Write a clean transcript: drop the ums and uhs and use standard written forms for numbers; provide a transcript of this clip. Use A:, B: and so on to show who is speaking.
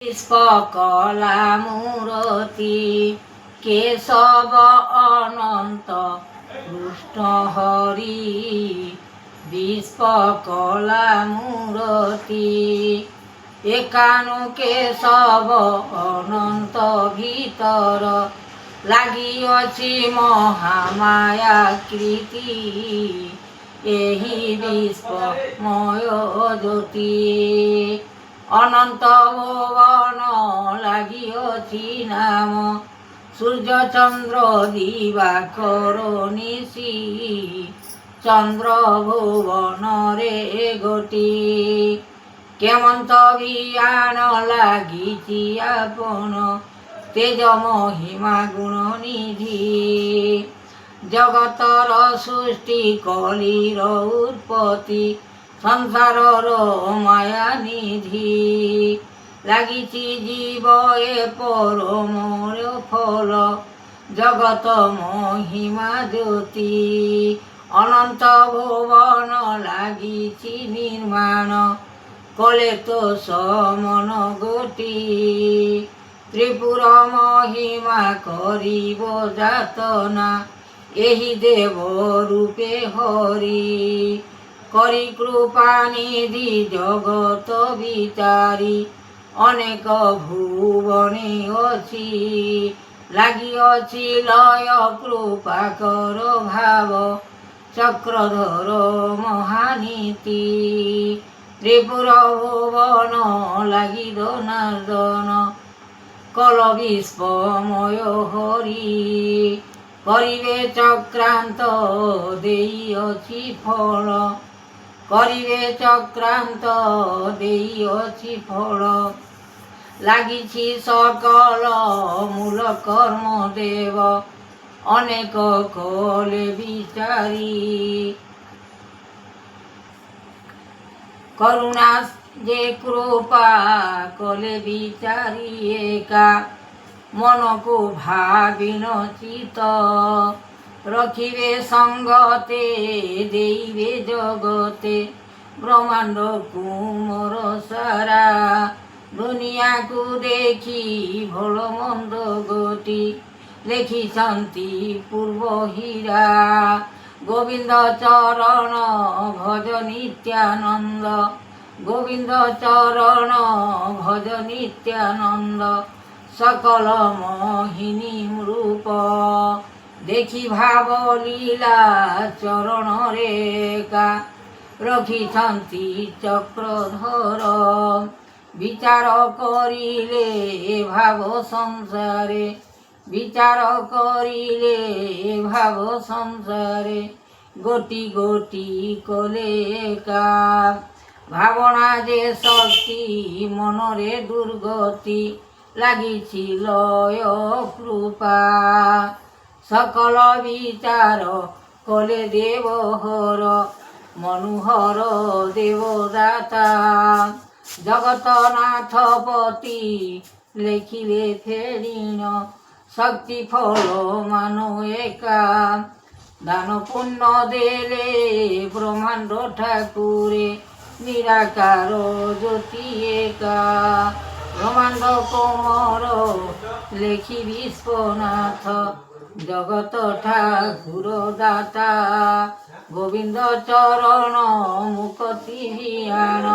A: পুষ্পকলা মূরতি কেশব অনন্ত কৃষ্ণ হরি বিশ্বকলা মূরতি একানু কেশব অনন্ত ভিতর লাগিଅଛି মহামায়া কৃতি ଏହି ବିଶ୍ୱମୟ ଜ୍ୟୋତି ଅନନ୍ତ ଭୁବନ ଲାଗିଅଛି ନାମ ସୂର୍ଯ୍ୟ ଚନ୍ଦ୍ର ଦିବାକର ନିଶି ଚନ୍ଦ୍ର ଭୁବନରେ ଗୋଟି କେମନ୍ତ ବିୟାନ ଲାଗିଛି ଆପଣ ତେଜ ମହିମା ଗୁଣ ନିଧି ଜଗତର ସୃଷ୍ଟି କଲିର ଉତ୍ପତ୍ତି ସଂସାରର ମାୟା ନିଧି ଲାଗିଛି ଜୀବ ଏ ପରମର ଫଳ ଜଗତ ମହିମା ଜ୍ୟୋତି ଅନନ୍ତ ଭୁବନ ଲାଗିଛି ନିର୍ମାଣ କଲେ ତ ସମନ ଗୋଟି ତ୍ରିପୁର ମହିମା କରିବ ଯାତନା ଏହି ଦେବ ରୂପେ ହରି କରି କୃପା ନିଧି ଜଗତ ବିଚାରି ଅନେକ ଭୁବନେ ଅଛି ଲାଗିଅଛି ଲୟ କୃପା କର ଭାବ ଚକ୍ରଧର ମହାନୀତି ତ୍ରିପୁର ଭୁବନ ଲାଗି ଦନାର୍ଦ୍ଦନ কল বিশ্বময় হরি করিবে চক্রান্ত দেইଅଛି ফল করিবে চক্রান্ত দেইଅଛି ফল লাগিছি সকল মূল কর্ম দেব অনেক কলে বিচারি করুণা যে কৃপা কলে বিচারি একা মনকু ভাবিন চিত রখিবে সঙ্গতে দেইবে জগতে ব্রহ্মাণ্ড কুমর সারা দুনিয়াকু দেখি ভল মন্দ গতি লেখিছন্তি পূর্ব হীরা গোবিন্দ চরণ ভজ নিত্যানন্দ গোবিন্দ চরণ ভজ নিত্যানন্দ সকল মোহিনী রূপ দেখি ভাব লীলা চরণ রেখা রখিছন্তি চক্রধর বিচার করিলে ভাব সংসারে বিচার করিলে ভাব সংসারে গোটি গোটি কলে একা ভাবনা যে শক্তি মনরে দুর্গতি লাগিছি লয় কৃপা সকল বিচার কলে দেবহর মনোহর দেবদাতা জগতনাথপতি লেখিলে ফেরিণ শক্তি ফল মানো একা দান পুণ্য দেলে ব্রহ্মাণ্ড ঠাকুরে নিরাকার জ্যোতি একা ব্রহ্মাণ্ড কোমর লেখি বিশ্বনাথ জগত ঠাকুর দাতা গোবিন্দ চরণ মুকতি বিয়ান